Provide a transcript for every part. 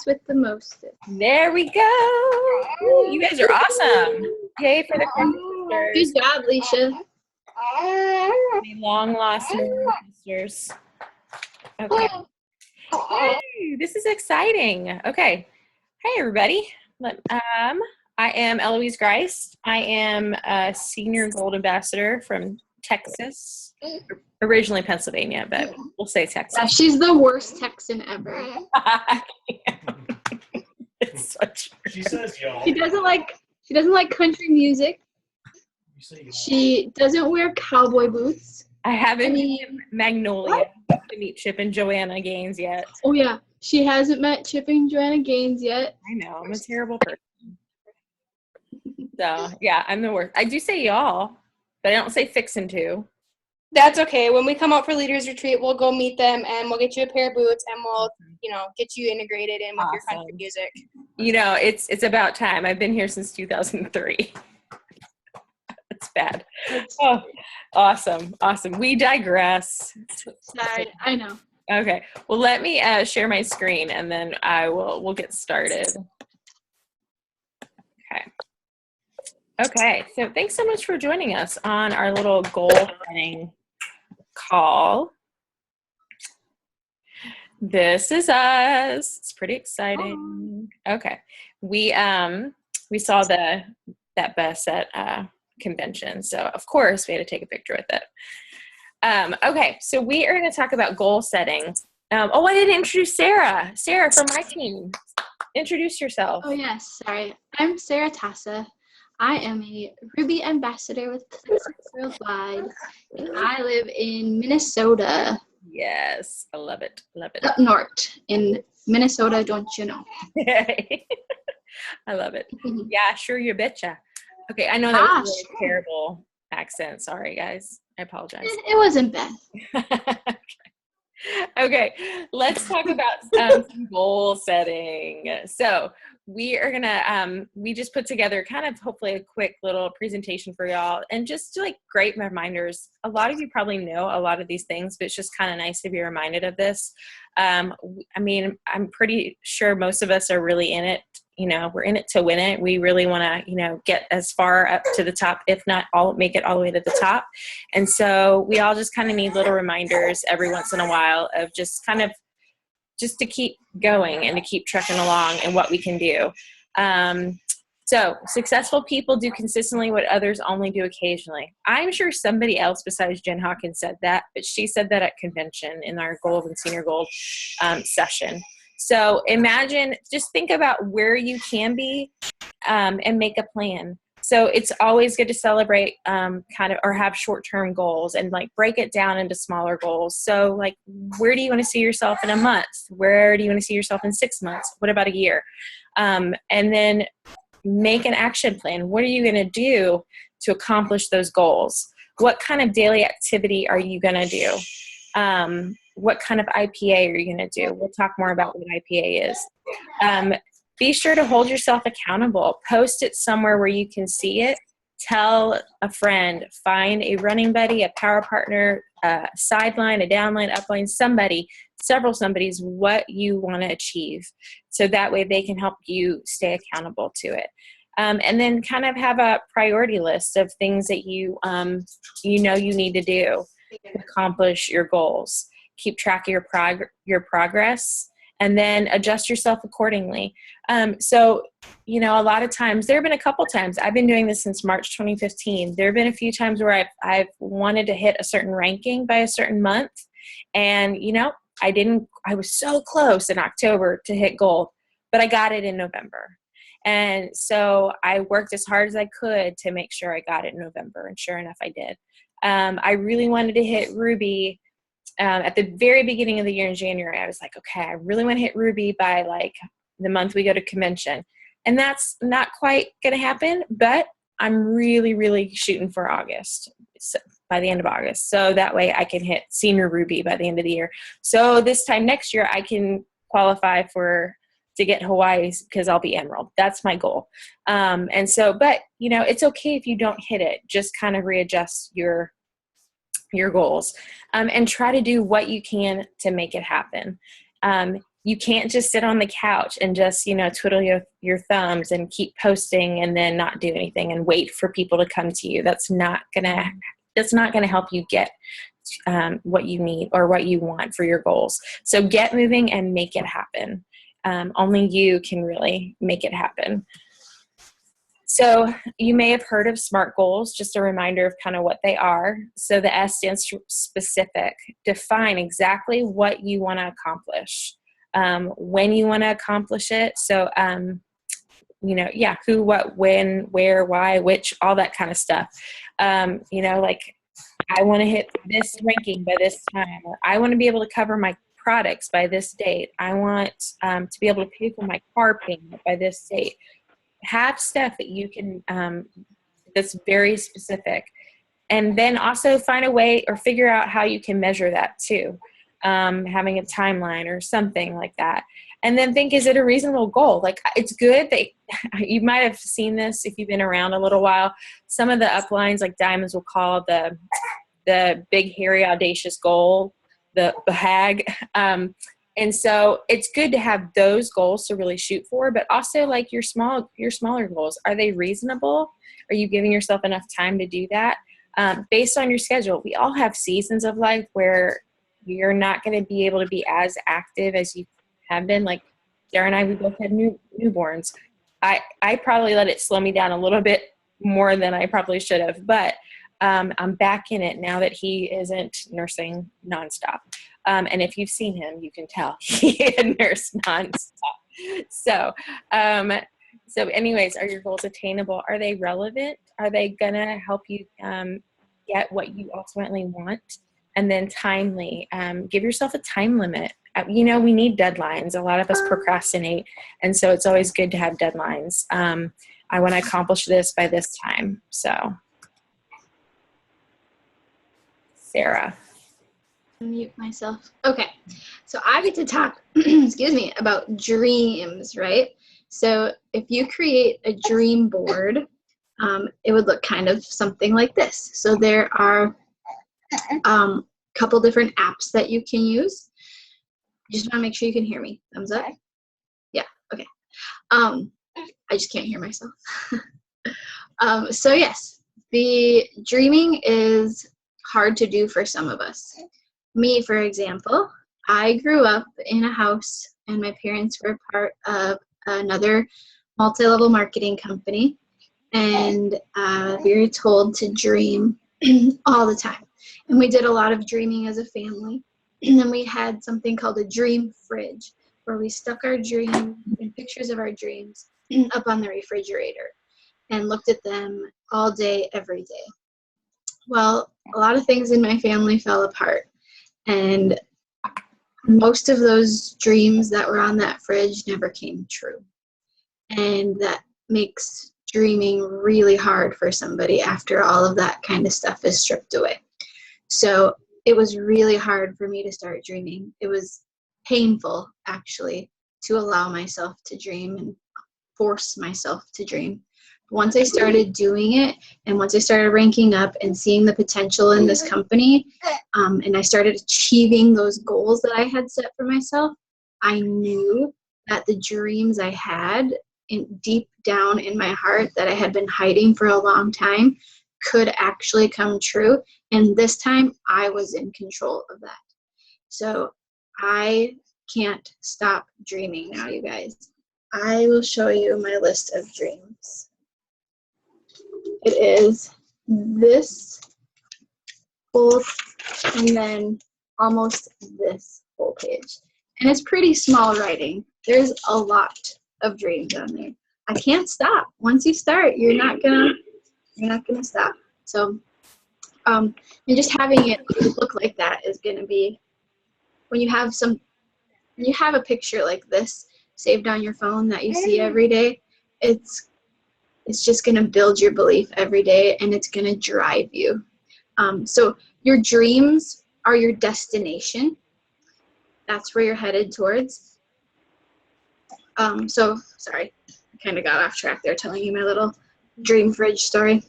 with the most. There we go. Ooh, you guys are awesome. Yay for the Good job, Leisha. Long lost sisters. Okay. Hey, this is exciting. Okay. Hey, everybody. I am Eloise Ghrist. I am a senior gold ambassador from Texas, originally Pennsylvania, but we'll say Texas. Yeah, she's the worst Texan ever. It's such. She says y'all. She doesn't like country music. She doesn't wear cowboy boots. I haven't met Magnolia to meet Chip and Joanna Gaines yet. Oh yeah, she hasn't met Chip and Joanna Gaines yet. I know, I'm a terrible person. So yeah, I'm the worst. I do say y'all, but I don't say fixin' to. That's okay. When we come out for Leaders Retreat, we'll go meet them and we'll get you a pair of boots and we'll, get you integrated in with your country music. It's about time. I've been here since 2003. That's bad. Oh, awesome. We digress. Sorry, I know. Okay. Well, let me share my screen and then we'll get started. Okay. So thanks so much for joining us on our little goal setting call. This is us. It's pretty exciting. Okay. We saw that bus at convention. So of course we had to take a picture with it. Okay. So we are going to talk about goal setting. I didn't introduce Sarah. Sarah from my team. Introduce yourself. Oh yes. Sorry. I'm Sarah Tasa. I am a Ruby ambassador with Plexus Worldwide, and I live in Minnesota. Yes, I love it. Up north in Minnesota, don't you know? I love it. Yeah, sure, you betcha. Okay, I know that was a really terrible accent. Sorry, guys. I apologize. It wasn't bad. Okay, let's talk about some goal setting. So we are gonna we just put together kind of hopefully a quick little presentation for y'all, and just like great reminders. A lot of you probably know a lot of these things, but it's just kind of nice to be reminded of this. I'm pretty sure most of us are really in it. We're in it to win it. We really want to, get as far up to the top, if not make it all the way to the top. And so we all just kind of need little reminders every once in a while of just to keep going and to keep trucking along and what we can do. So successful people do consistently what others only do occasionally. I'm sure somebody else besides Jen Hawkins said that, but she said that at convention in our gold and senior gold session. So just think about where you can be and make a plan. So it's always good to celebrate or have short-term goals and break it down into smaller goals. So where do you want to see yourself in a month? Where do you want to see yourself in 6 months? What about a year? And then make an action plan. What are you going to do to accomplish those goals? What kind of daily activity are you going to do? What kind of IPA are you going to do? We'll talk more about what IPA is. Be sure to hold yourself accountable. Post it somewhere where you can see it. Tell a friend. Find a running buddy, a power partner, a sideline, a downline, upline, several somebodies, what you want to achieve. So that way they can help you stay accountable to it. And then kind of have a priority list of things that you need to do to accomplish your goals. Keep track of your progress, and then adjust yourself accordingly. So, a lot of times, there have been a couple times, I've been doing this since March 2015. There have been a few times where I've wanted to hit a certain ranking by a certain month. And, I was so close in October to hit gold, but I got it in November. And so I worked as hard as I could to make sure I got it in November. And sure enough, I did. I really wanted to hit Ruby at the very beginning of the year in January. I was like, okay, I really want to hit Ruby by the month we go to convention. And that's not quite going to happen, but I'm really, really shooting for August, so by the end of August. So that way I can hit senior Ruby by the end of the year. So this time next year I can qualify to get Hawaii because I'll be Emerald. That's my goal. But it's okay if you don't hit it. Just kind of readjust your goals and try to do what you can to make it happen. you can't just sit on the couch and just, twiddle your thumbs and keep posting and then not do anything and wait for people to come to you. That's not gonna help you get what you need or what you want for your goals. So get moving and make it happen. Only you can really make it happen. So you may have heard of SMART goals, just a reminder of kind of what they are. So the S stands for specific. Define exactly what you want to accomplish, when you want to accomplish it. So, who, what, when, where, why, which, all that kind of stuff. Like I want to hit this ranking by this time, or I want to be able to cover my products by this date. I want to be able to pay for my car payment by this date. Have stuff that you can, that's very specific. And then also find a way or figure out how you can measure that too. Having a timeline or something like that. And then think, is it a reasonable goal? Like, it's good that you might have seen this if you've been around a little while. Some of the uplines, like Diamonds will call the big, hairy, audacious goal, the HAG. And so it's good to have those goals to really shoot for, but also like your smaller goals. Are they reasonable? Are you giving yourself enough time to do that? Based on your schedule. We all have seasons of life where you're not going to be able to be as active as you have been. Like Sarah and I, we both had newborns. I probably let it slow me down a little bit more than I probably should have, but I'm back in it now that he isn't nursing nonstop. And if you've seen him, you can tell he nursed nonstop. So anyways, are your goals attainable? Are they relevant? Are they going to help you get what you ultimately want? And then timely. Give yourself a time limit. We need deadlines. A lot of us procrastinate. And so it's always good to have deadlines. I want to accomplish this by this time. So, Sarah. Mute myself. Okay. So I get to talk, excuse me, about dreams, right? So if you create a dream board, it would look kind of something like this. So there are a couple different apps that you can use. Just want to make sure you can hear me. Thumbs up. Yeah. Okay. I just can't hear myself. So yes, the dreaming is hard to do for some of us. Me, for example, I grew up in a house and my parents were part of another multi-level marketing company, and we were told to dream all the time. And we did a lot of dreaming as a family. And then we had something called a dream fridge, where we stuck our dreams and pictures of our dreams up on the refrigerator and looked at them all day, every day. Well, a lot of things in my family fell apart. And most of those dreams that were on that fridge never came true. And that makes dreaming really hard for somebody after all of that kind of stuff is stripped away. So it was really hard for me to start dreaming. It was painful, actually, to allow myself to dream and force myself to dream. Once I started doing it, and once I started ranking up and seeing the potential in this company, and I started achieving those goals that I had set for myself, I knew that the dreams I had deep down in my heart that I had been hiding for a long time could actually come true. And this time I was in control of that. So I can't stop dreaming now, you guys. I will show you my list of dreams. It is this whole, and then almost this whole page. And it's pretty small writing. There's a lot of dreams on there. I can't stop. Once you start, you're not gonna stop. So, and just having it look like that is gonna be, when you have a picture like this saved on your phone that you see every day, it's just going to build your belief every day, and it's going to drive you. So your dreams are your destination. That's where you're headed towards. So, sorry, I kind of got off track there telling you my little dream fridge story.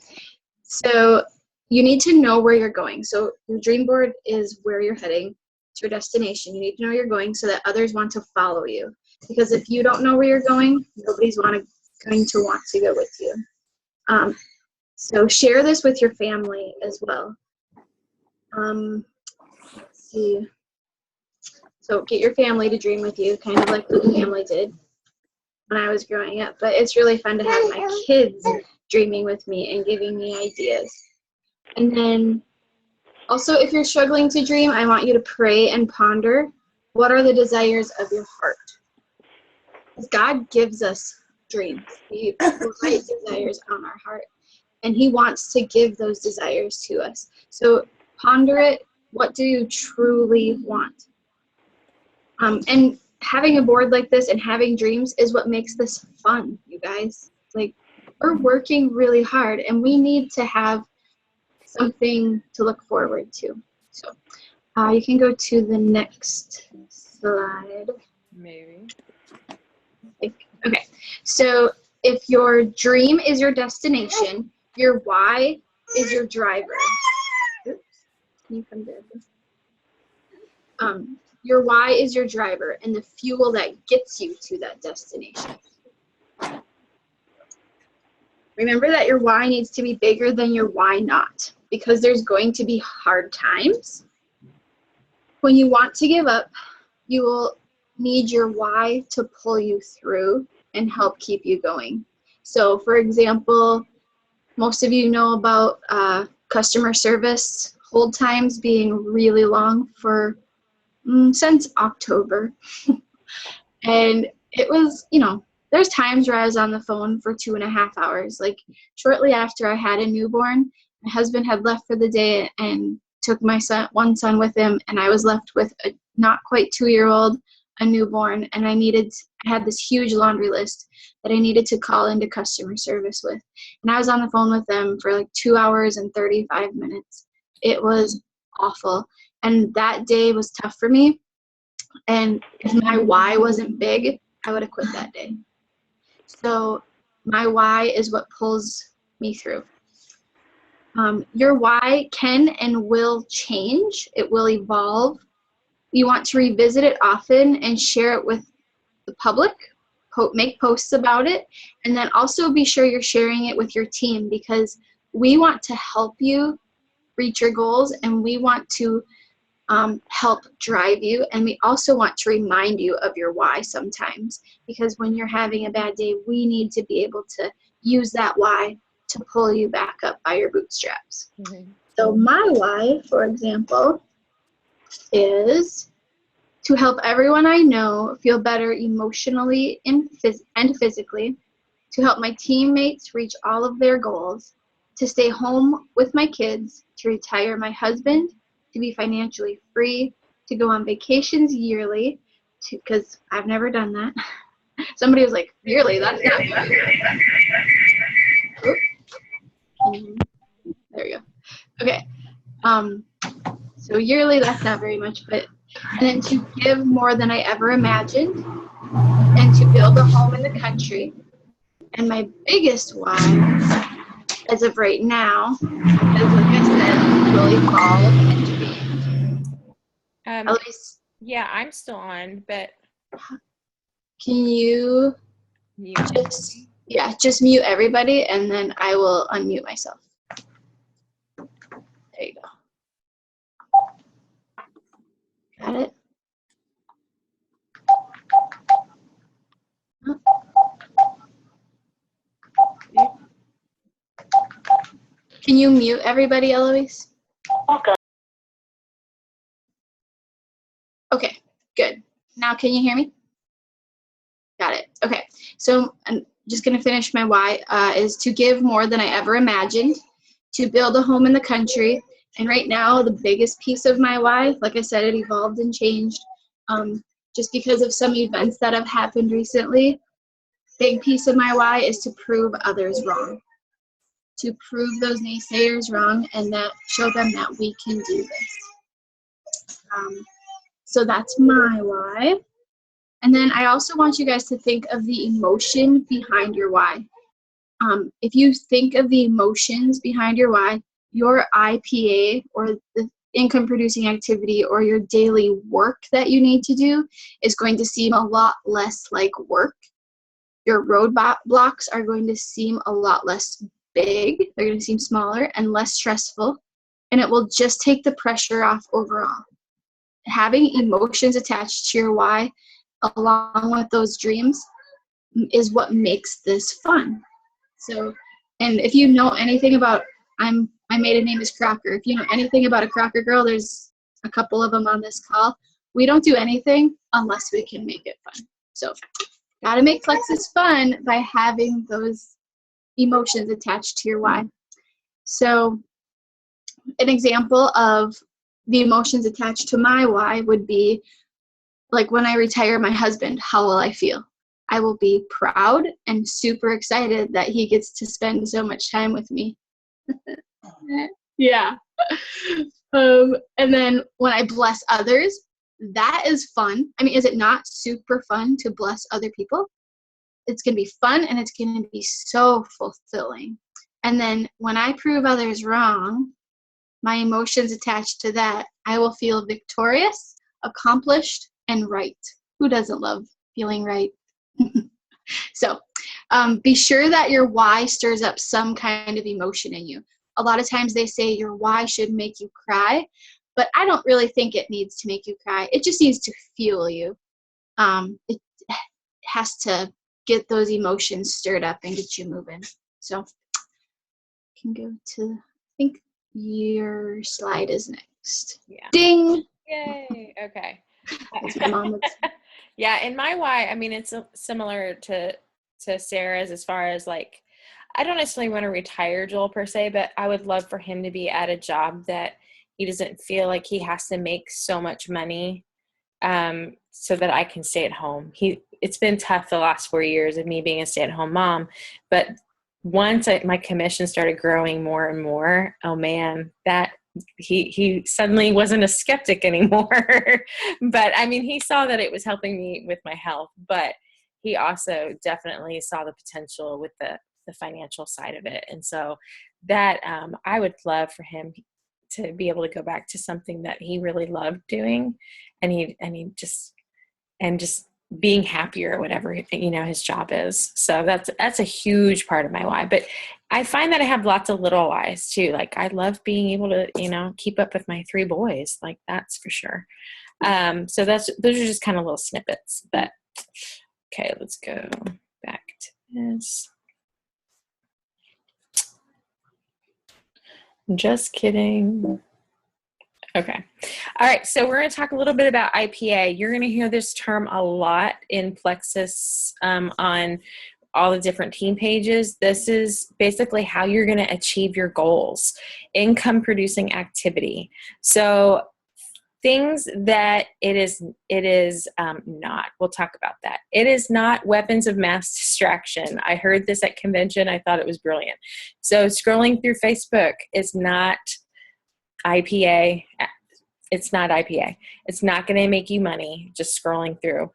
So you need to know where you're going. So your dream board is where you're heading. to a destination. You need to know where you're going so that others want to follow you. Because if you don't know where you're going, nobody's going to want to go with you. So share this with your family as well. Let's see. So get your family to dream with you, kind of like what the family did when I was growing up. But it's really fun to have my kids dreaming with me and giving me ideas. And then also, if you're struggling to dream, I want you to pray and ponder, what are the desires of your heart? Because God gives us dreams. He writes desires on our heart, and he wants to give those desires to us. So ponder it. What do you truly want? And having a board like this and having dreams is what makes this fun, you guys. Like, we're working really hard, and we need to have something to look forward to. So you can go to the next slide. Maybe. Okay, so if your dream is your destination, your why is your driver. Oops. Can you come there? Your why is your driver and the fuel that gets you to that destination. Remember that your why needs to be bigger than your why not, because there's going to be hard times. When you want to give up, you will need your why to pull you through and help keep you going. So, for example, most of you know about customer service hold times being really long for since October. And it was, there's times where I was on the phone for 2.5 hours. Like, shortly after I had a newborn, my husband had left for the day and took my one son with him, and I was left with a not quite 2-year-old, a newborn, and I had this huge laundry list that I needed to call into customer service with. And I was on the phone with them for like 2 hours and 35 minutes. It was awful. And that day was tough for me. And if my why wasn't big, I would have quit that day. So my why is what pulls me through. Your why can and will change. It will evolve. You want to revisit it often and share it with the public. Make posts about it. And then also be sure you're sharing it with your team, because we want to help you reach your goals, and we want to help drive you, and we also want to remind you of your why sometimes, because when you're having a bad day, we need to be able to use that why to pull you back up by your bootstraps. Mm-hmm. So my why, for example, is to help everyone I know feel better emotionally and physically, to help my teammates reach all of their goals, to stay home with my kids, to retire my husband, to be financially free, to go on vacations yearly, because I've never done that. Somebody was like, yearly, that's not there you go. Okay. So yearly, that's not very much, and then to give more than I ever imagined, and to build a home in the country. And my biggest why, as of right now, is, like I said, will evolve into being. Eloise? Yeah, I'm still on, but can you just mute everybody, and then I will unmute myself. There you go. Got it? Can you mute everybody, Eloise? Okay, good. Now can you hear me? Got it. Okay, so I'm just going to finish my why, is to give more than I ever imagined, to build a home in the country. And right now, the biggest piece of my why, like I said, it evolved and changed just because of some events that have happened recently. Big piece of my why is to prove others wrong, to prove those naysayers wrong, and that show them that we can do this. So that's my why. And then I also want you guys to think of the emotion behind your why. If you think of the emotions behind your why, your IPA, or income producing activity or your daily work that you need to do is going to seem a lot less like work. Your roadblocks are going to seem a lot less big. They're going to seem smaller and less stressful, and it will just take the pressure off overall. Having emotions attached to your why along with those dreams is what makes this fun. So, and if you know anything about, my maiden name is Crocker. If you know anything about a Crocker girl, there's a couple of them on this call. We don't do anything unless we can make it fun. So, gotta make Plexus fun by having those emotions attached to your why. So, an example of the emotions attached to my why would be like when I retire my husband, how will I feel? I will be proud and super excited that he gets to spend so much time with me. Yeah. And then when I bless others, that is fun. I mean, is it not super fun to bless other people? It's going to be fun and it's going to be so fulfilling. And then when I prove others wrong, my emotions attached to that, I will feel victorious, accomplished, and right. Who doesn't love feeling right? So be sure that your why stirs up some kind of emotion in you. A lot of times they say your why should make you cry, but I don't really think it needs to make you cry. It just needs to fuel you. It has to get those emotions stirred up and get you moving. So I can go to, I think your slide is next. Yeah. Ding! Yay. Okay. That's my mom. Yeah, in my why, I mean, it's similar to Sarah's as far as like, I don't necessarily want to retire Joel per se, but I would love for him to be at a job that he doesn't feel like he has to make so much money so that I can stay at home. It's been tough the last 4 years of me being a stay-at-home mom, but once my commission started growing more and more, oh man, that he suddenly wasn't a skeptic anymore. But I mean, he saw that it was helping me with my health, but he also definitely saw the potential with the financial side of it. And so that I would love for him to be able to go back to something that he really loved doing, and just being happier, whatever, his job is. So that's a huge part of my why. But I find that I have lots of little whys too. Like I love being able to, keep up with my 3 boys. Like that's for sure. So those are just kind of little snippets. But okay, let's go back to this. Just kidding. Okay. All right. So we're going to talk a little bit about IPA. You're going to hear this term a lot in Plexus on all the different team pages. This is basically how you're going to achieve your goals. Income producing activity. So things that it is not. We'll talk about that. It is not weapons of mass distraction. I heard this at convention. I thought it was brilliant. So scrolling through Facebook is not IPA. It's not IPA. It's not going to make you money just scrolling through.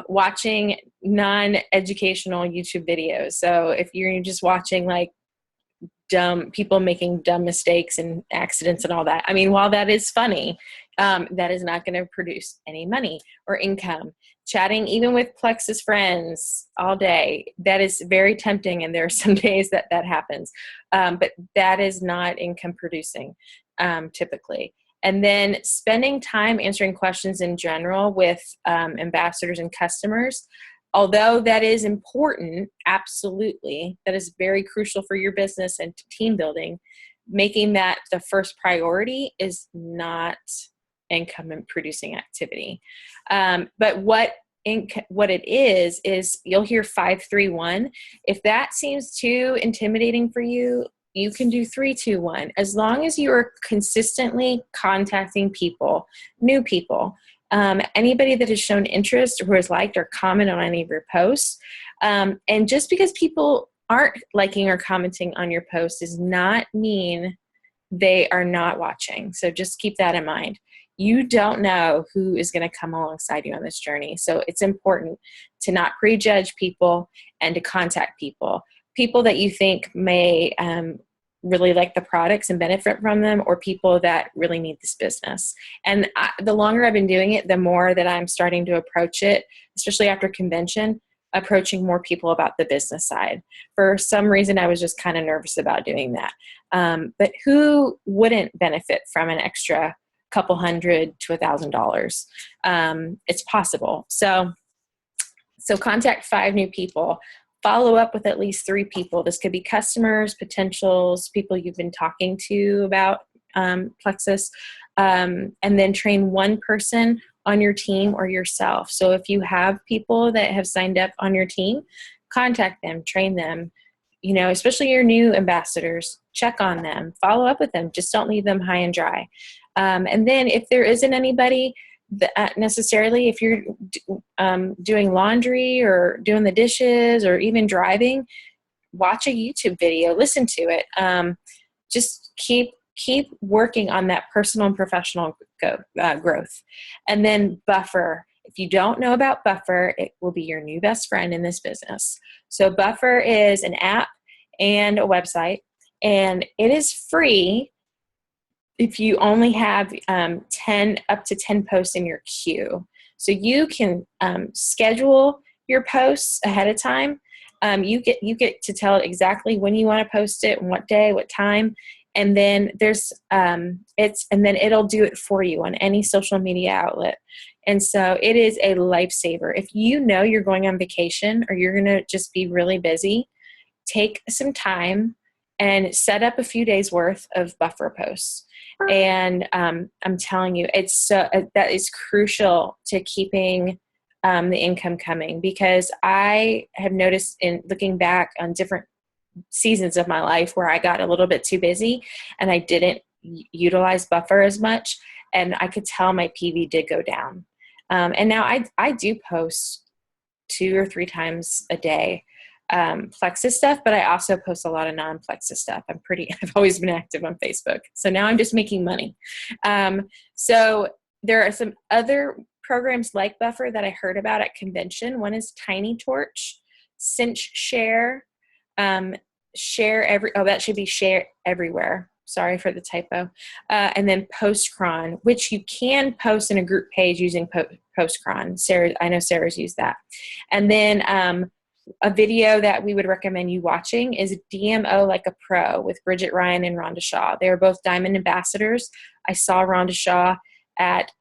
Watching non-educational YouTube videos. So if you're just watching like dumb people making dumb mistakes and accidents and all that, I mean, while that is funny, that is not going to produce any money or income. Chatting even with Plexus friends all day, that is very tempting, and there are some days that happens, but that is not income producing typically. And then spending time answering questions in general with ambassadors and customers, although that is important, absolutely, that is very crucial for your business and team building, making that the first priority is not income producing activity. But what it is you'll hear 5-3-1. If that seems too intimidating for you, you can do 3-2-1. As long as you are consistently contacting people, new people, anybody that has shown interest or who has liked or commented on any of your posts. And just because people aren't liking or commenting on your post does not mean they are not watching. So just keep that in mind. You don't know who is going to come alongside you on this journey. So it's important to not prejudge people and to contact people that you think may really like the products and benefit from them, or people that really need this business. And the longer I've been doing it, the more that I'm starting to approach it, especially after convention, approaching more people about the business side. For some reason, I was just kind of nervous about doing that. But who wouldn't benefit from an extra couple $100 to $1,000? It's possible. So contact 5 new people. Follow up with at least 3 people. This could be customers, potentials, people you've been talking to about Plexus, and then train 1 person on your team or yourself. So if you have people that have signed up on your team, contact them, train them, especially your new ambassadors, check on them, follow up with them. Just don't leave them high and dry. And then if there isn't anybody necessarily, if you're doing laundry or doing the dishes or even driving, watch a YouTube video, listen to it. Just keep working on that personal and professional growth. And then Buffer. If you don't know about Buffer, it will be your new best friend in this business. So Buffer is an app and a website, and it is free if you only have up to 10 posts in your queue. So you can schedule your posts ahead of time. You get to tell it exactly when you want to post it, and what day, what time, and then and then it'll do it for you on any social media outlet. And so it is a lifesaver. If you know you're going on vacation or you're going to just be really busy, take some time and set up a few days worth of Buffer posts. And I'm telling you, that is crucial to keeping the income coming, because I have noticed in looking back on different seasons of my life where I got a little bit too busy and I didn't utilize Buffer as much, and I could tell my PV did go down. And now I do post 2 or 3 times a day, Plexus stuff, but I also post a lot of non-Plexus stuff. I've always been active on Facebook. So now I'm just making money. So there are some other programs like Buffer that I heard about at convention. One is Tiny Torch, Cinch Share, that should be Share Everywhere. Sorry for the typo. And then Postcron, which you can post in a group page using Postcron. I know Sarah's used that. And then a video that we would recommend you watching is DMO Like a Pro with Bridget Ryan and Rhonda Shaw. They are both Diamond ambassadors. I saw Rhonda Shaw at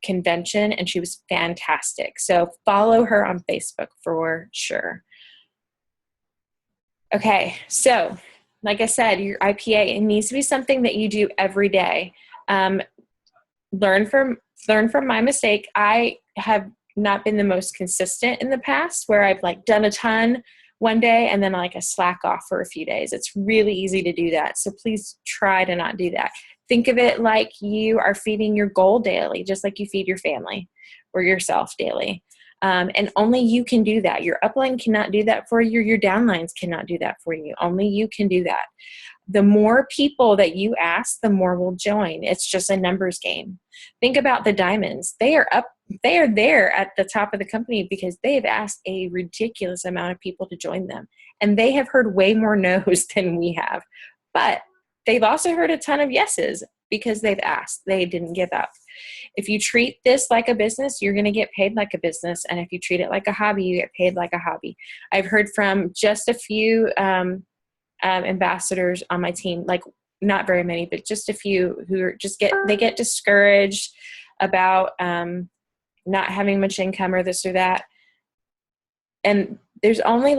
convention, and she was fantastic. So follow her on Facebook for sure. Okay, so like I said, your IPA, it needs to be something that you do every day. Learn from my mistake. I have not been the most consistent in the past, where I've done a ton one day and then a slack off for a few days. It's really easy to do that. So please try to not do that. Think of it like you are feeding your goal daily, just like you feed your family or yourself daily. And only you can do that. Your upline cannot do that for you. Your downlines cannot do that for you. Only you can do that. The more people that you ask, the more will join. It's just a numbers game. Think about the diamonds. They are there at the top of the company because they have asked a ridiculous amount of people to join them. And they have heard way more no's than we have. But they've also heard a ton of yeses because they've asked. They didn't give up. If you treat this like a business, you're going to get paid like a business. And if you treat it like a hobby, you get paid like a hobby. I've heard from just a few ambassadors on my team, not very many, but just a few, who are they get discouraged about not having much income or this or that. And there's only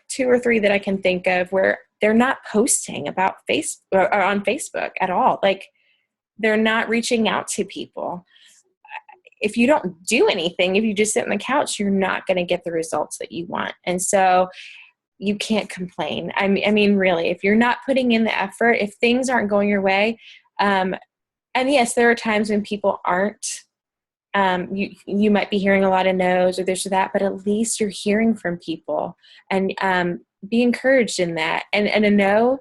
2 or 3 that I can think of where they're not posting about Facebook or on Facebook at all. They're not reaching out to people. If you don't do anything, if you just sit on the couch, you're not going to get the results that you want. And so you can't complain. I mean, really, if you're not putting in the effort, if things aren't going your way, and yes, there are times when people aren't, you might be hearing a lot of no's or this or that, but at least you're hearing from people, and be encouraged in that. And a no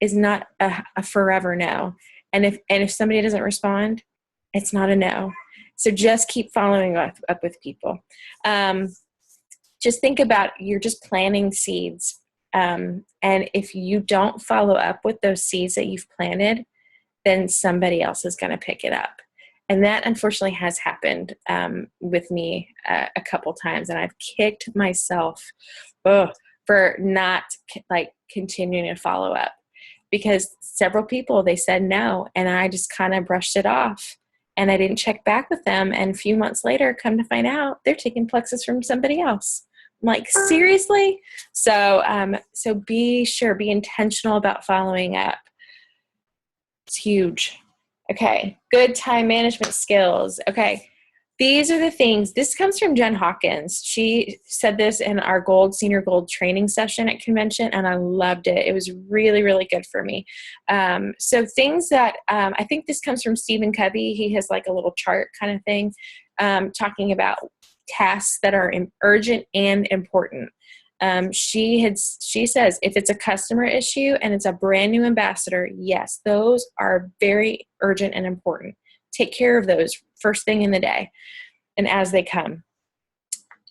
is not a forever no. And if somebody doesn't respond, it's not a no. So just keep following up with people. Just think about, you're just planting seeds. And if you don't follow up with those seeds that you've planted, then somebody else is going to pick it up. And that unfortunately has happened with me a couple times. And I've kicked myself for not like continuing to follow up, because several people, they said no, and I just kind of brushed it off, and I didn't check back with them. And a few months later, come to find out they're taking Plexus from somebody else. I'm like, seriously? So be intentional about following up. It's huge. Okay. Good time management skills. Okay. These are the things. This comes from Jen Hawkins. She said this in our senior gold training session at convention, and I loved it. It was really, really good for me. So things that I think this comes from Stephen Covey. He has like a little chart kind of thing talking about tasks that are urgent and important. She says if it's a customer issue and it's a brand new ambassador, yes, those are very urgent and important. Take care of those first thing in the day and as they come.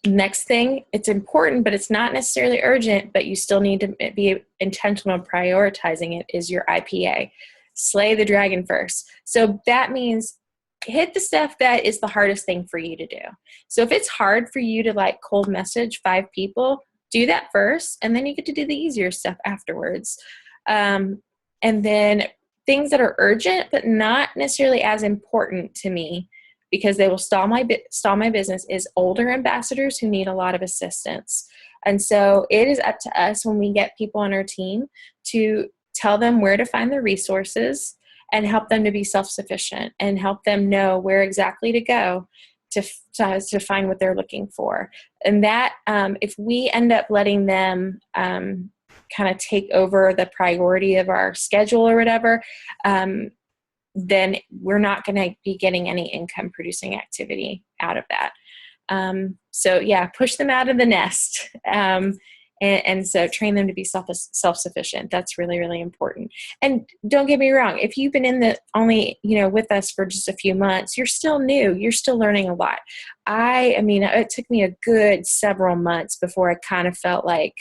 Next thing, it's important, but it's not necessarily urgent, but you still need to be intentional in prioritizing it, is your IPA. Slay the dragon first. So that means hit the stuff that is the hardest thing for you to do. So if it's hard for you to like cold message 5 people, do that first, and then you get to do the easier stuff afterwards. And then things that are urgent but not necessarily as important to me, because they will stall my business, is older ambassadors who need a lot of assistance. And so it is up to us when we get people on our team to tell them where to find the resources and help them to be self-sufficient and help them know where exactly to go to find what they're looking for. And that if we end up letting them kind of take over the priority of our schedule or whatever, then we're not going to be getting any income producing activity out of that. So yeah, push them out of the nest. And so train them to be self-sufficient. That's really, really important. And don't get me wrong, if you've been with us for just a few months, you're still new. You're still learning a lot. I mean, it took me a good several months before I kind of felt like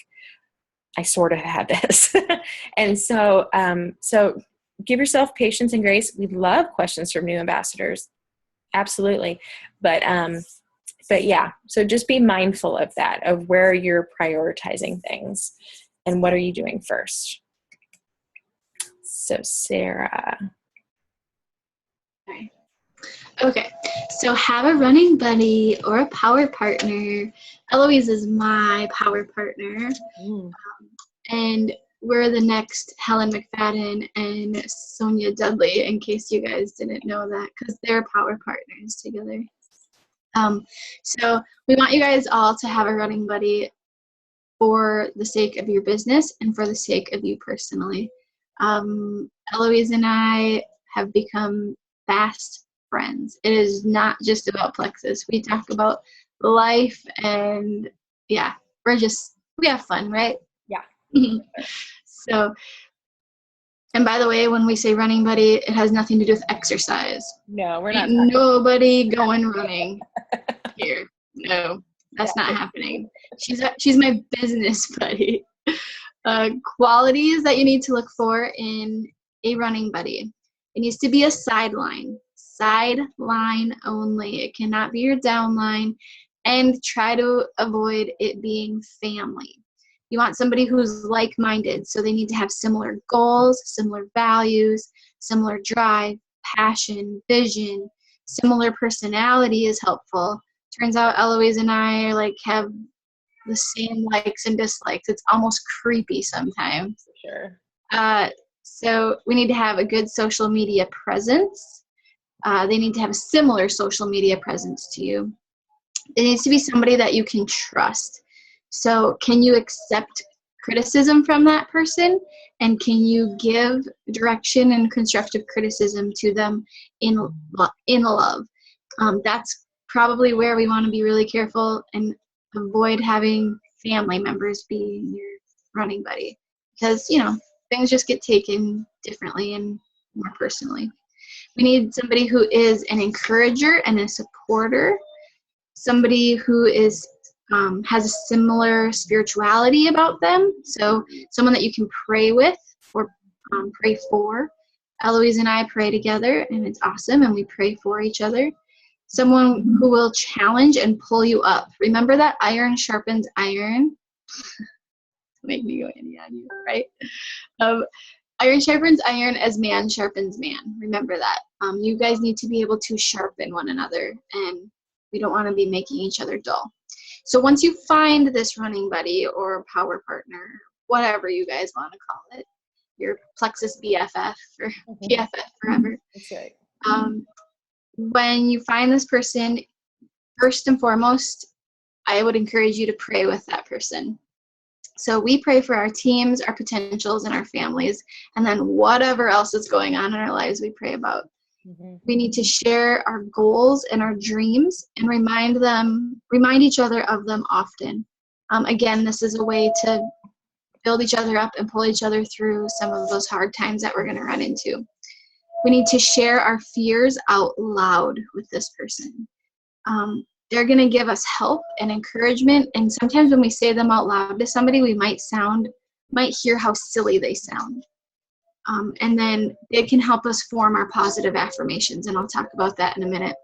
I sort of had this. And so give yourself patience and grace. We love questions from new ambassadors. Absolutely. But yeah, so just be mindful of that, of where you're prioritizing things and what are you doing first. So Sarah. Okay, so have a running buddy or a power partner. Eloise is my power partner. And we're the next Helen McFadden and Sonia Dudley, in case you guys didn't know that, because they're power partners together. So we want you guys all to have a running buddy for the sake of your business and for the sake of you personally. Eloise and I have become fast friends. It is not just about Plexus. We talk about life, and yeah, we have fun, right? Yeah. So, and by the way, when we say running buddy, it has nothing to do with exercise. No, we're not. Nobody going running here. No, that's not happening. She's my business buddy. Qualities that you need to look for in a running buddy. It needs to be a sideline only. It cannot be your downline, and try to avoid it being family. You want somebody who's like-minded, so they need to have similar goals, similar values, similar drive, passion, vision. Similar personality is helpful. Turns out Eloise and I have the same likes and dislikes. It's almost creepy sometimes. Sure. So we need to have a good social media presence. They need to have a similar social media presence to you. It needs to be somebody that you can trust. So can you accept criticism from that person? And can you give direction and constructive criticism to them in love? That's probably where we want to be really careful and avoid having family members be your running buddy, because, things just get taken differently and more personally. We need somebody who is an encourager and a supporter, somebody who is has a similar spirituality about them. So someone that you can pray with or pray for. Eloise and I pray together, and it's awesome, and we pray for each other. Someone who will challenge and pull you up. Remember that iron sharpens iron. Make me go Andy on you, right? Iron sharpens iron as man sharpens man. Remember that. You guys need to be able to sharpen one another, and we don't want to be making each other dull. So once you find this running buddy or power partner, whatever you guys want to call it, your Plexus BFF or PFF forever. That's right. When you find this person, first and foremost, I would encourage you to pray with that person. So we pray for our teams, our potentials, and our families, and then whatever else is going on in our lives, we pray about. We need to share our goals and our dreams and remind each other of them often. Again, this is a way to build each other up and pull each other through some of those hard times that we're going to run into. We need to share our fears out loud with this person. They're going to give us help and encouragement, and sometimes when we say them out loud to somebody, we might hear how silly they sound. And then they can help us form our positive affirmations, and I'll talk about that in a minute.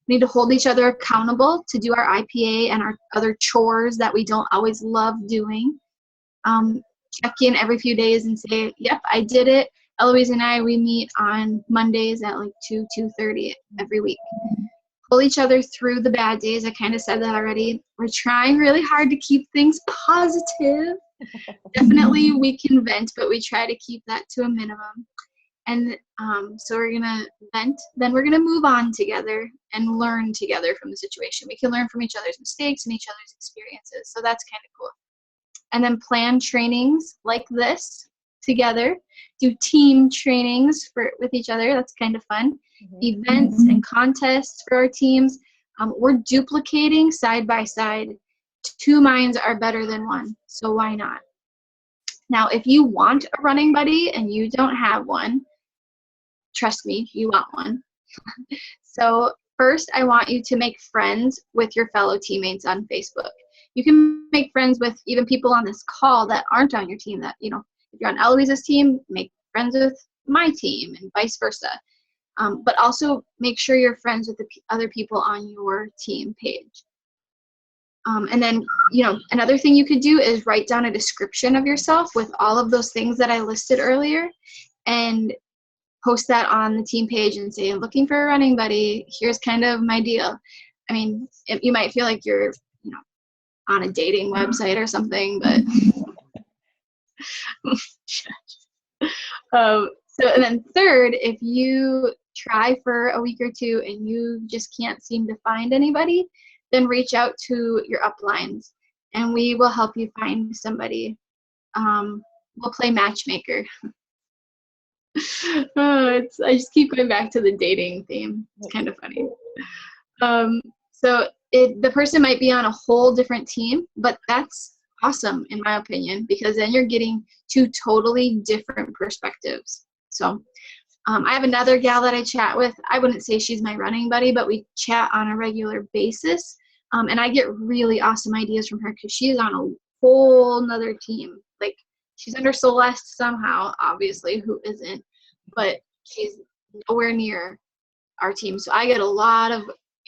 We need to hold each other accountable to do our IPA and our other chores that we don't always love doing. Check in every few days and say, yep, I did it. Eloise and I, we meet on Mondays at like 2:30 every week. Pull each other through the bad days. I kind of said that already. We're trying really hard to keep things positive. Definitely we can vent, but we try to keep that to a minimum. And so we're going to vent. Then we're going to move on together and learn together from the situation. We can learn from each other's mistakes and each other's experiences. So that's kind of cool. And then plan trainings like this together. Do team trainings with each other. That's kind of fun. Events and contests for our teams. We're duplicating side by side. 2 minds are better than 1, so why not? Now, if you want a running buddy and you don't have one, trust me, you want one. So first, I want you to make friends with your fellow teammates on Facebook. You can make friends with even people on this call that aren't on your team. That, if you're on Eloise's team, make friends with my team and vice versa. But also make sure you're friends with the other people on your team page. And then, another thing you could do is write down a description of yourself with all of those things that I listed earlier and post that on the team page and say, I'm looking for a running buddy. Here's kind of my deal. I mean, you might feel like you're, on a dating website or something, but and then third, if you try for a week or two and you just can't seem to find anybody, then reach out to your uplines and we will help you find somebody. We'll play matchmaker. I just keep going back to the dating theme. It's kind of funny. So the person might be on a whole different team, but that's awesome in my opinion, because then you're getting 2 totally different perspectives. So I have another gal that I chat with. I wouldn't say she's my running buddy, but we chat on a regular basis. And I get really awesome ideas from her because she's on a whole nother team. Like, she's under Celeste somehow, obviously, who isn't, but she's nowhere near our team. So I get a lot of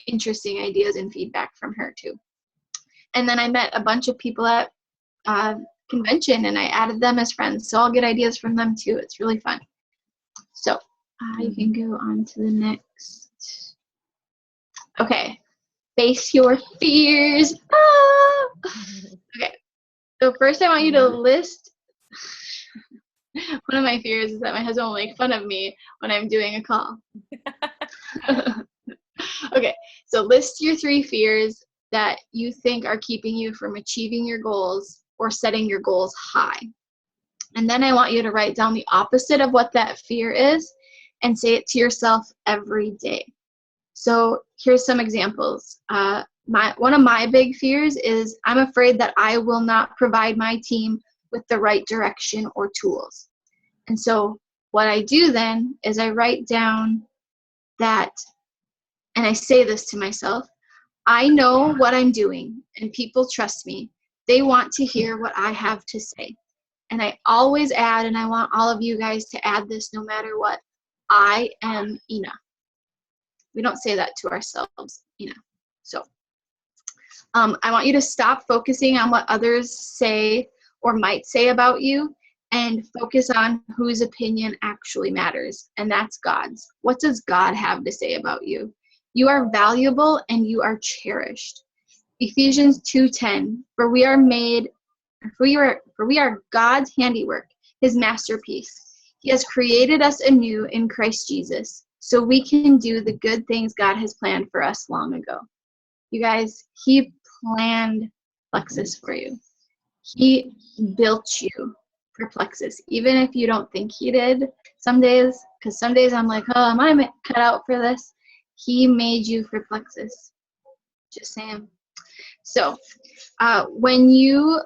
interesting ideas and feedback from her too. And then I met a bunch of people at convention and I added them as friends. So I'll get ideas from them too. It's really fun. So you can go on to the next. Okay. Face your fears. Ah! Okay. So first I want you to list. One of my fears is that my husband will make fun of me when I'm doing a call. Okay. So list your 3 fears that you think are keeping you from achieving your goals or setting your goals high. And then I want you to write down the opposite of what that fear is and say it to yourself every day. So here's some examples. One of my big fears is I'm afraid that I will not provide my team with the right direction or tools. And so what I do then is I write down that, and I say this to myself, I know what I'm doing, and people trust me. They want to hear what I have to say. And I always add, and I want all of you guys to add this no matter what, I am enough. We don't say that to ourselves, enough. So I want you to stop focusing on what others say or might say about you and focus on whose opinion actually matters, and that's God's. What does God have to say about you? You are valuable and you are cherished. Ephesians 2:10, for we are God's handiwork, his masterpiece. He has created us anew in Christ Jesus, so we can do the good things God has planned for us long ago. You guys, he planned Plexus for you. He built you for Plexus, even if you don't think he did some days, because some days I'm like, oh, am I cut out for this? He made you for Plexus. Just saying. So when you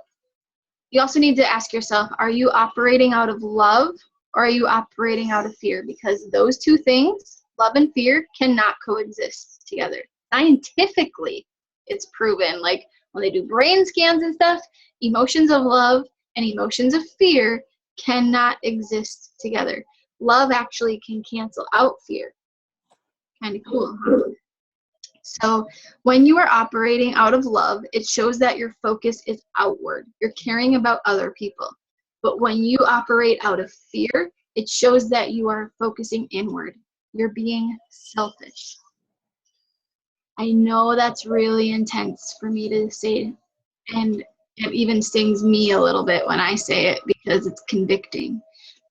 also need to ask yourself, are you operating out of love or are you operating out of fear? Because those two things, love and fear, cannot coexist together. Scientifically, it's proven. Like when they do brain scans and stuff, emotions of love and emotions of fear cannot exist together. Love actually can cancel out fear. Kind of cool, huh? So when you are operating out of love, it shows that your focus is outward. You're caring about other people. But when you operate out of fear, it shows that you are focusing inward. You're being selfish. I know that's really intense for me to say, and it even stings me a little bit when I say it because it's convicting.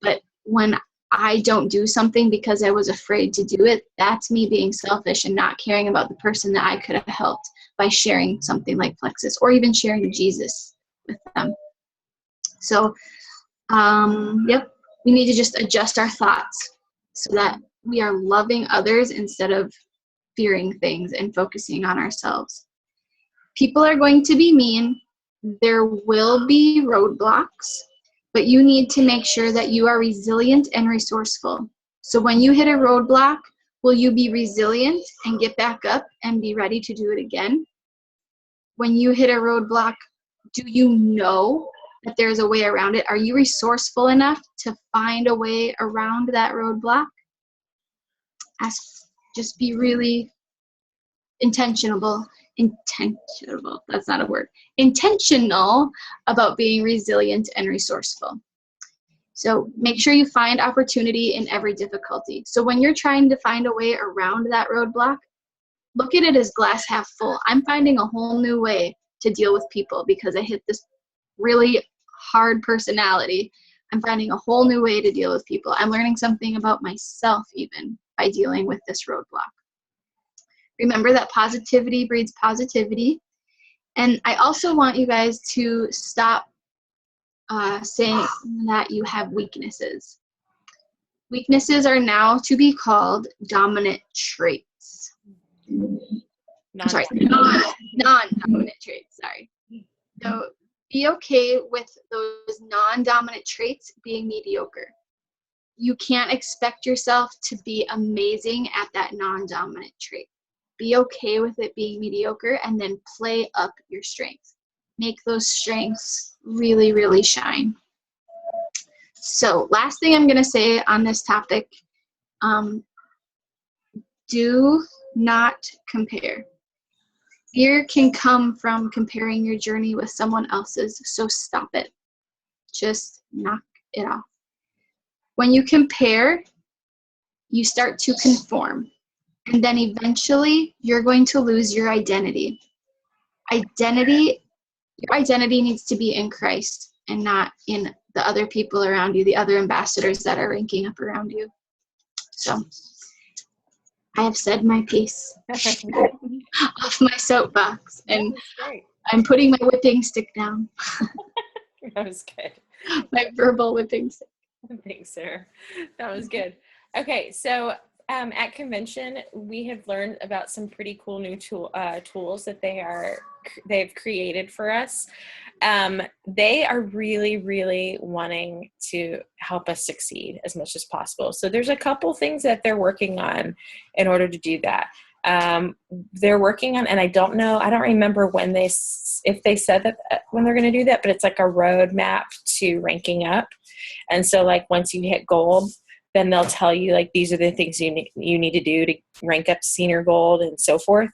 But when I don't do something because I was afraid to do it, that's me being selfish and not caring about the person that I could have helped by sharing something like Plexus or even sharing Jesus with them. So, we need to just adjust our thoughts so that we are loving others instead of fearing things and focusing on ourselves. People are going to be mean. There will be roadblocks. But you need to make sure that you are resilient and resourceful. So when you hit a roadblock, will you be resilient and get back up and be ready to do it again? When you hit a roadblock, do you know that there's a way around it? Are you resourceful enough to find a way around that roadblock? Just be really intentional, that's not a word, intentional about being resilient and resourceful. So make sure you find opportunity in every difficulty. So when you're trying to find a way around that roadblock, look at it as glass half full. I'm finding a whole new way to deal with people because I hit this really hard personality. I'm finding a whole new way to deal with people. I'm learning something about myself even by dealing with this roadblock. Remember that positivity breeds positivity. And I also want you guys to stop saying that you have weaknesses. Weaknesses are now to be called dominant traits. Non-dominant traits, sorry. So be okay with those non-dominant traits being mediocre. You can't expect yourself to be amazing at that non-dominant trait. Be okay with it being mediocre and then play up your strengths. Make those strengths really, really shine. So last thing I'm going to say on this topic, do not compare. Fear can come from comparing your journey with someone else's, so stop it. Just knock it off. When you compare, you start to conform. And then eventually, you're going to lose your identity. Your identity needs to be in Christ and not in the other people around you, the other ambassadors that are ranking up around you. So, I have said my piece off my soapbox, and I'm putting my whipping stick down. That was good. My verbal whipping stick. Thanks, Sarah. That was good. Okay, so at convention, we have learned about some pretty cool new tools that they've created for us. They are really, really wanting to help us succeed as much as possible. So there's a couple things that they're working on in order to do that. They're working on, and I don't remember if they said that when they're going to do that, but it's like a roadmap to ranking up. And so like once you hit gold, then they'll tell you like these are the things you need to do to rank up to senior gold and so forth.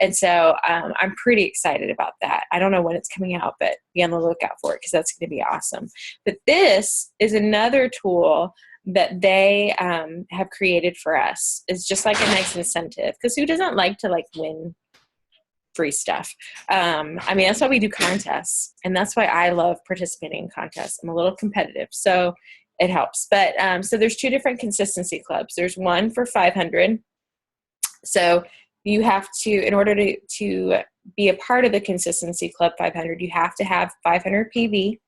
And so I'm pretty excited about that. I don't know when it's coming out, but be on the lookout for it because that's going to be awesome. But this is another tool that they have created for us. It's just like a nice incentive because who doesn't like to like win free stuff? I mean, that's why we do contests, and that's why I love participating in contests. I'm a little competitive, so it helps. But so there's 2 different consistency clubs. There's one for 500. So you have to, in order to be a part of the consistency club 500, you have to have 500 PV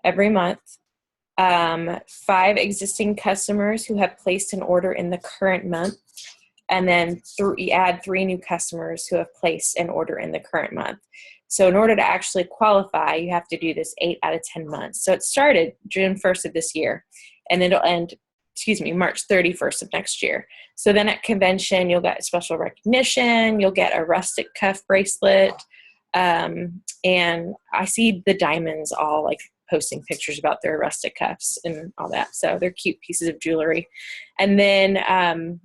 every month. 5 existing customers who have placed an order in the current month, and then add 3 new customers who have placed an order in the current month. So in order to actually qualify, you have to do this 8 out of 10 months. So it started June 1st of this year, and it'll end, March 31st of next year. So then at convention, you'll get special recognition, you'll get a rustic cuff bracelet, and I see the diamonds all like posting pictures about their rustic cuffs and all that. So they're cute pieces of jewelry. And then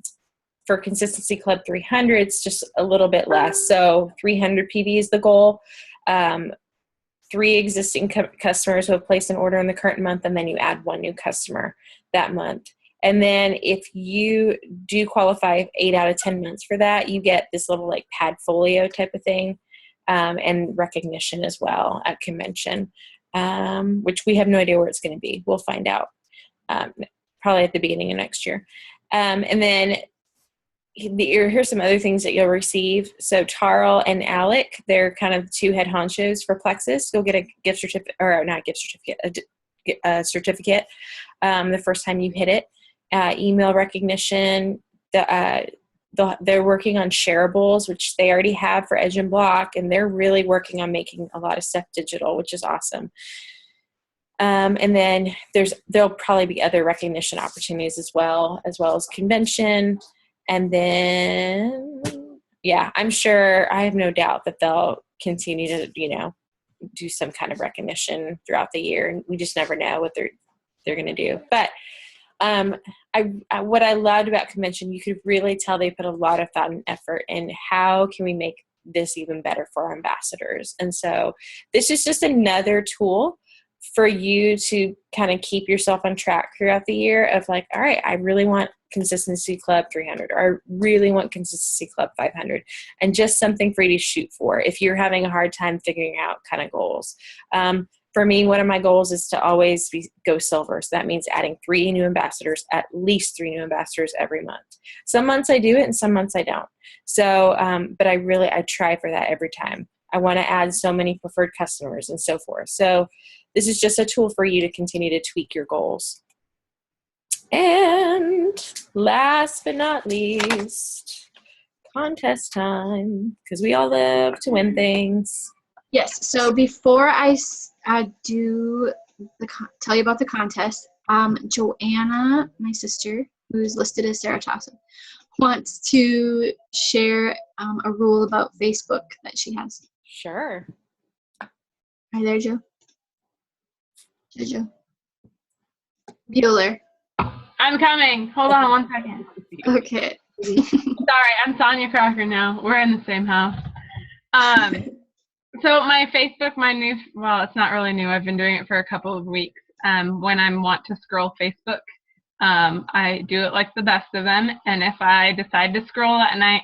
for Consistency Club 300, it's just a little bit less. So 300 PV is the goal. 3 existing customers who have placed an order in the current month, and then you add 1 new customer that month. And then if you do qualify 8 out of 10 months for that, you get this little like padfolio type of thing, and recognition as well at convention, which we have no idea where it's going to be. We'll find out probably at the beginning of next year. And then here's some other things that you'll receive. So Tarl and Alec, they're kind of 2 head honchos for Plexus. You'll get a gift certificate, or not gift certificate, a certificate the first time you hit it. Email recognition. They're working on shareables, which they already have for Edge and Block, and they're really working on making a lot of stuff digital, which is awesome. And then there'll probably be other recognition opportunities as well as convention. And then, yeah, I'm sure, I have no doubt that they'll continue to, do some kind of recognition throughout the year. And we just never know what they're going to do. But what I loved about convention, you could really tell they put a lot of thought and effort in how can we make this even better for our ambassadors. And so this is just another tool for you to kind of keep yourself on track throughout the year of like, all right, I really want Consistency Club 300, or I really want Consistency Club 500, and just something for you to shoot for if you're having a hard time figuring out kind of goals. For me, one of my goals is to always go silver. So that means adding 3 new ambassadors, at least 3 new ambassadors every month. Some months I do it and some months I don't. So, but I try for that every time. I want to add so many preferred customers and so forth. So this is just a tool for you to continue to tweak your goals. And last but not least, contest time, because we all love to win things. Yes. So before I do tell you about the contest, Joanna, my sister, who's listed as Sarah Tasa, wants to share a rule about Facebook that she has. Sure. Are you there, Joe? Jojo. Bueller. I'm coming. Hold on 1 second. Okay. Sorry, I'm Sonia Crocker now. We're in the same house. So my Facebook, it's not really new. I've been doing it for a couple of weeks. When I want to scroll Facebook, I do it like the best of them. And if I decide to scroll at night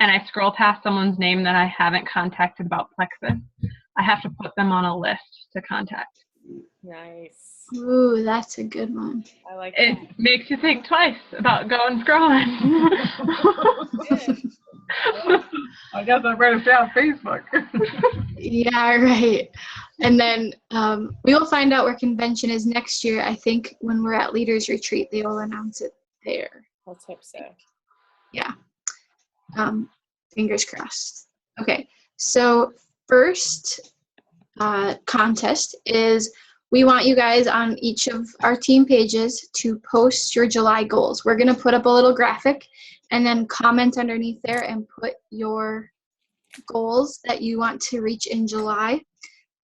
and I scroll past someone's name that I haven't contacted about Plexus, I have to put them on a list to contact. Nice. Ooh, that's a good one. I like it. It makes you think twice about going scrolling. I guess I better stay on Facebook. Yeah, right. And then we will find out where convention is next year. I think when we're at Leaders Retreat, they will announce it there. Let's hope so. Yeah. Fingers crossed. Okay. So first contest is we want you guys on each of our team pages to post your July goals. We're going to put up a little graphic, and then comment underneath there and put your goals that you want to reach in July.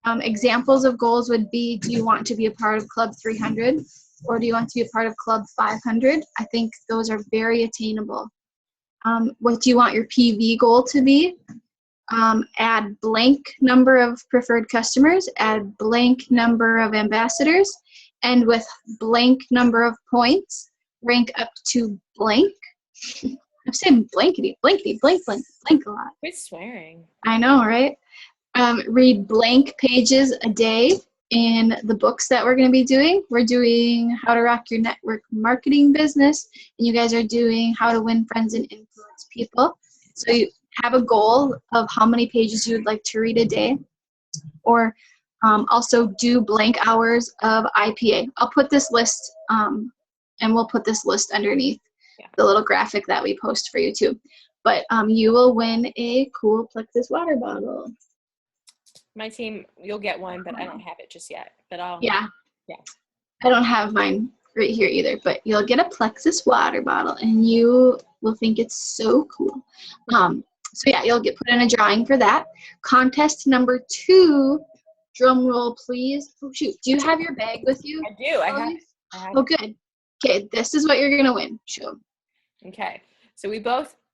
Examples of goals would be, do you want to be a part of Club 300 or do you want to be a part of Club 500? I think those are very attainable. What do you want your PV goal to be? Add blank number of preferred customers, add blank number of ambassadors, and with blank number of points, rank up to blank. I'm saying blankety, blankety, blank, blank, blank a lot. Quit swearing. I know, right? Read blank pages a day in the books that we're going to be doing. We're doing How to Rock Your Network Marketing Business, and you guys are doing How to Win Friends and Influence People. So you have a goal of how many pages you would like to read a day, or also do blank hours of IPA. I'll put this list, and we'll put this list underneath the little graphic that we post for you too. But you will win a cool Plexus water bottle. My team, you'll get one, but I don't have it just yet. But I'll. Yeah. Yeah. I don't have mine right here either, but you'll get a Plexus water bottle, and you will think it's so cool. So yeah, you'll get put in a drawing for that. Contest number 2, drum roll please. Oh shoot, do you have your bag with you? I do. I have it. Oh good. Okay, this is what you're gonna win. Show 'em. Okay. So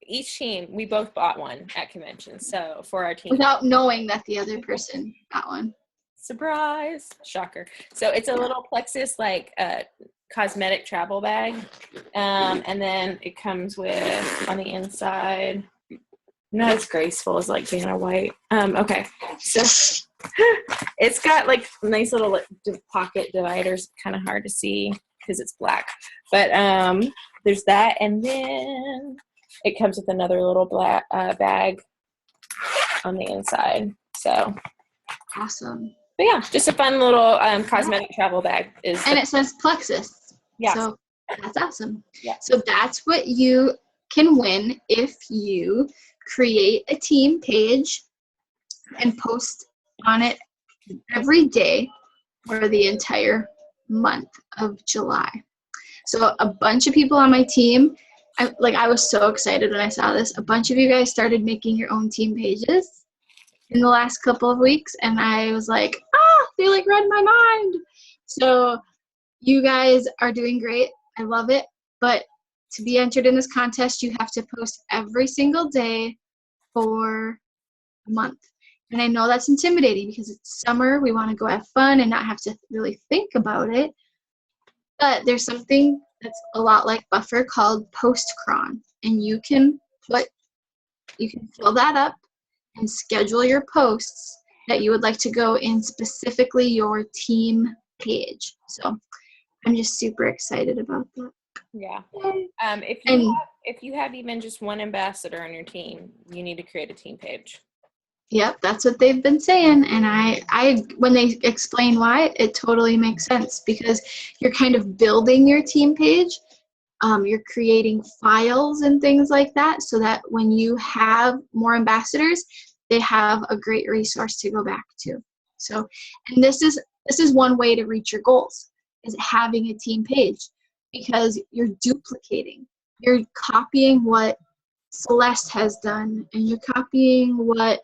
each team, we both bought one at convention. So for our team. Without knowing that the other person got one. Surprise. Shocker. So it's a little Plexus like cosmetic travel bag. And then it comes with on the inside. Not as graceful as like Vanna White. Okay. So it's got like nice little pocket dividers, kind of hard to see because it's black. But there's that, and then it comes with another little black bag on the inside. So awesome. But yeah, just a fun little cosmetic travel bag. And it says Plexus. Yeah. So that's awesome. Yeah. So that's what you can win if you create a team page and post on it every day for the entire month of July. So a bunch of people on my team, I was so excited when I saw this. A bunch of you guys started making your own team pages in the last couple of weeks, and I was like, they like read my mind. So you guys are doing great. I love it. But to be entered in this contest, you have to post every single day for a month. And I know that's intimidating because it's summer. We want to go have fun and not have to really think about it. But there's something that's a lot like Buffer called post-cron. And you can fill that up and schedule your posts that you would like to go in specifically your team page. So I'm just super excited about that. Yeah. If you have even just one ambassador on your team, you need to create a team page. Yep, that's what they've been saying. And I when they explain why, it totally makes sense because you're kind of building your team page. You're creating files and things like that so that when you have more ambassadors, they have a great resource to go back to. So, and this is one way to reach your goals, is having a team page, because you're duplicating. You're copying what Celeste has done, and you're copying what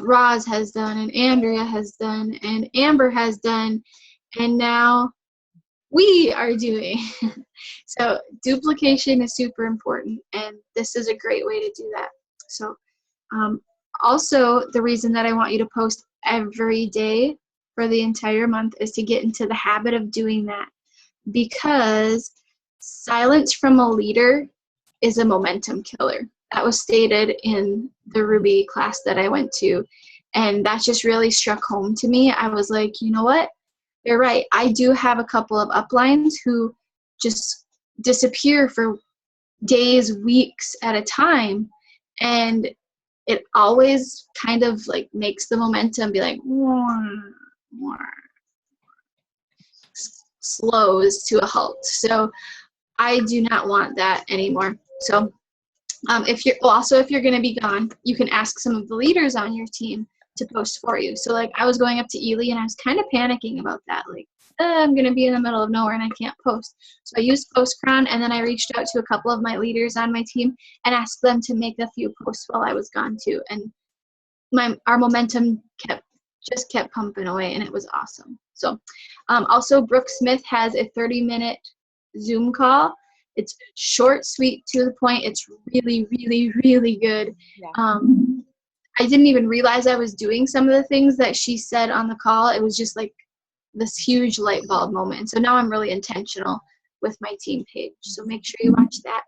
Roz has done, and Andrea has done, and Amber has done, and now we are doing. So duplication is super important, and this is a great way to do that. So also, the reason that I want you to post every day for the entire month is to get into the habit of doing that, because silence from a leader is a momentum killer. That was stated in the Ruby class that I went to, and that just really struck home to me. I was like, you know what? You're right. I do have a couple of uplines who just disappear for days, weeks at a time, and it always kind of like makes the momentum be like slows to a halt. So I do not want that anymore. So if you're going to be gone, you can ask some of the leaders on your team to post for you. So like I was going up to Ely and I was kind of panicking about that. Like, I'm going to be in the middle of nowhere and I can't post. So I used Postcron, and then I reached out to a couple of my leaders on my team and asked them to make a few posts while I was gone too. And our momentum kept pumping away, and it was awesome. So also Brooke Smith has a 30-minute Zoom call. It's short, sweet, to the point. It's really, really, really good. Yeah. I didn't even realize I was doing some of the things that she said on the call. It was just like this huge light bulb moment. And so now I'm really intentional with my team page. So make sure you watch that.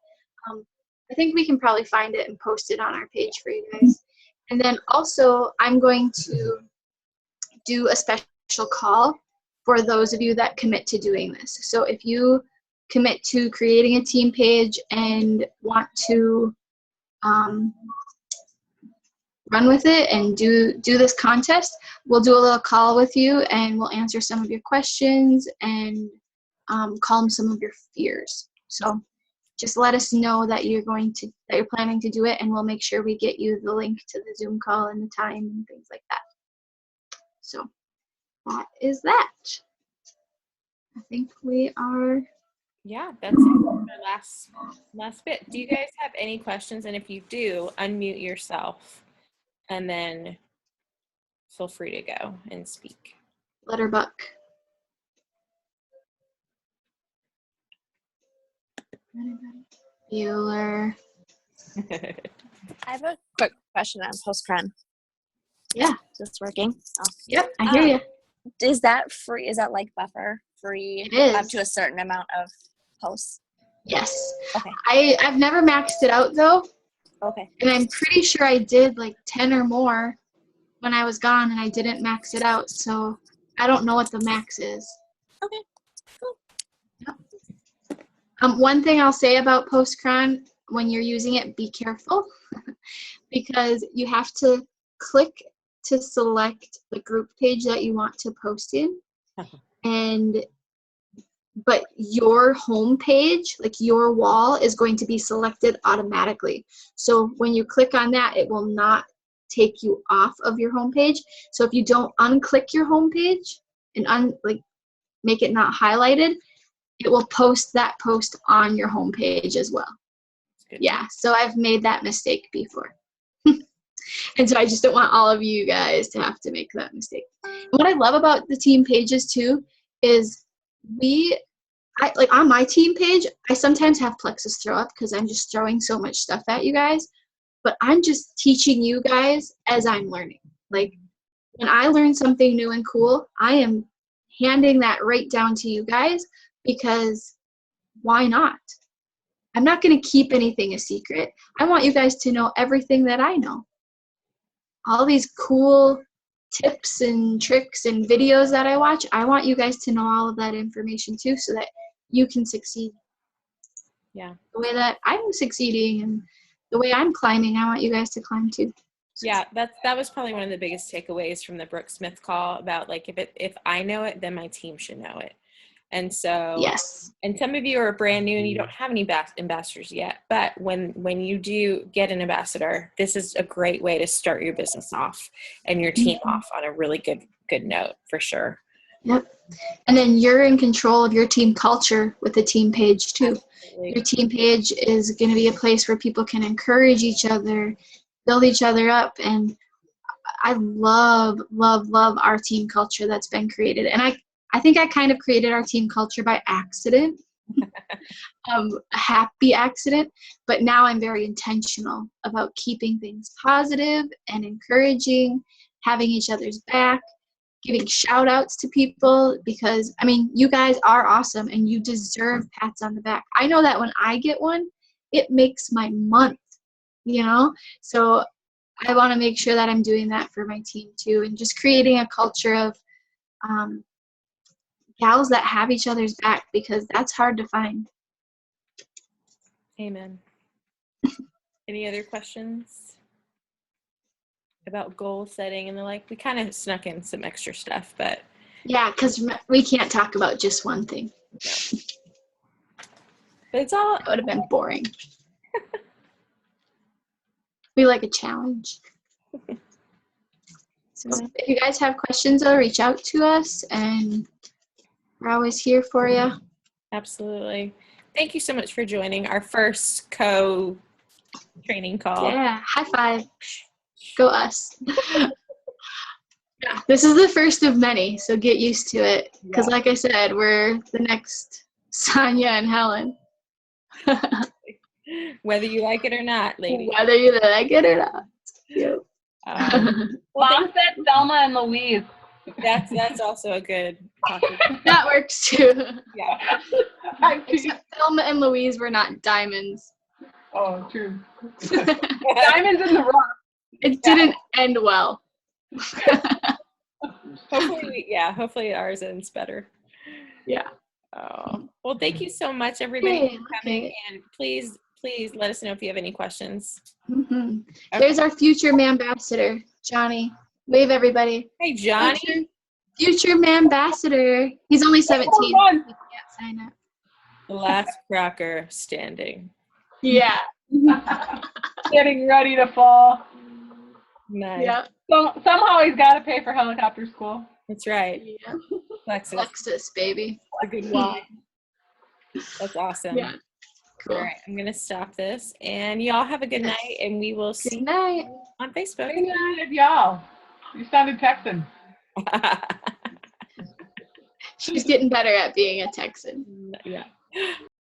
I think we can probably find it and post it on our page for you guys. And then also I'm going to do a special call for those of you that commit to doing this. So if you commit to creating a team page and want to run with it and do this contest, we'll do a little call with you and we'll answer some of your questions and calm some of your fears. So just let us know that you're planning to do it, and we'll make sure we get you the link to the Zoom call and the time and things like that. So that is that. I think we are. Yeah, that's it for our last bit. Do you guys have any questions? And if you do, unmute yourself and then feel free to go and speak. Letterbuck. Bueller. I have a quick question on Postcron. Yeah. Is this working? Oh. Yep, I hear you. Is that free? Is that like buffer free? It is. Up to a certain amount of posts? Yes. Okay. I've never maxed it out though. Okay. And I'm pretty sure I did like 10 or more when I was gone, and I didn't max it out. So I don't know what the max is. Okay. Cool. Yep. One thing I'll say about Postcron, when you're using it, be careful because you have to click to select the group page that you want to post in. But your home page, like your wall, is going to be selected automatically. So when you click on that, it will not take you off of your home page. So if you don't unclick your home page and make it not highlighted, it will post that post on your home page as well. Yeah, so I've made that mistake before. And so I just don't want all of you guys to have to make that mistake. And what I love about the team pages too is on my team page, I sometimes have Plexus throw up because I'm just throwing so much stuff at you guys. But I'm just teaching you guys as I'm learning. Like when I learn something new and cool, I am handing that right down to you guys because why not? I'm not going to keep anything a secret. I want you guys to know everything that I know. All these cool tips and tricks and videos that I watch, I want you guys to know all of that information too so that you can succeed. Yeah. The way that I'm succeeding and the way I'm climbing, I want you guys to climb too. Yeah, that was probably one of the biggest takeaways from the Brooke Smith call about like if I know it, then my team should know it. And so yes. And some of you are brand new and you don't have any ambassadors yet, but when you do get an ambassador, this is a great way to start your business off and your team off on a really good note for sure. Yep. And then you're in control of your team culture with the team page too. Absolutely. Your team page is going to be a place where people can encourage each other, build each other up. And I love, love, love our team culture that's been created. And I think I kind of created our team culture by accident, a happy accident, but now I'm very intentional about keeping things positive and encouraging, having each other's back, giving shout outs to people because, I mean, you guys are awesome and you deserve pats on the back. I know that when I get one, it makes my month, you know? So I want to make sure that I'm doing that for my team too, and just creating a culture of gals that have each other's back because that's hard to find. Amen. Any other questions about goal setting and the like? We kind of snuck in some extra stuff, but yeah, because we can't talk about just one thing. No. But it's all. That would have been boring. We like a challenge. So if you guys have questions, reach out to us, and we're always here for you. Absolutely. Thank you so much for joining our first co-training call. Yeah, high five. Go us. Yeah, this is the first of many, so get used to it. Because like I said, we're the next Sonia and Helen. Whether you like it or not, ladies. Whether you like it or not. Yep. Mom said Thelma and Louise. That's also a good topic. That works too. Yeah. Except Thelma and Louise were not diamonds. Oh, true. Diamonds in the rough. It didn't end well. Hopefully ours ends better. Yeah. Oh, well, thank you so much, everybody, for coming. Okay. And please let us know if you have any questions. Mm-hmm. Okay. There's our future ambassador, Johnny. Wave, everybody. Hey, Johnny. Future ambassador. He's only 17. He can't sign up. The last cracker standing. Yeah. Getting ready to fall. Nice. Yeah. So, somehow he's got to pay for helicopter school. That's right. Yeah. Plexus. Plexus, baby. A good wine. That's awesome. Yeah. Cool. All right, I'm going to stop this. And y'all have a good night, and we will see Good night. you on Facebook. Good night, y'all. You sounded Texan. She's getting better at being a Texan. Yeah.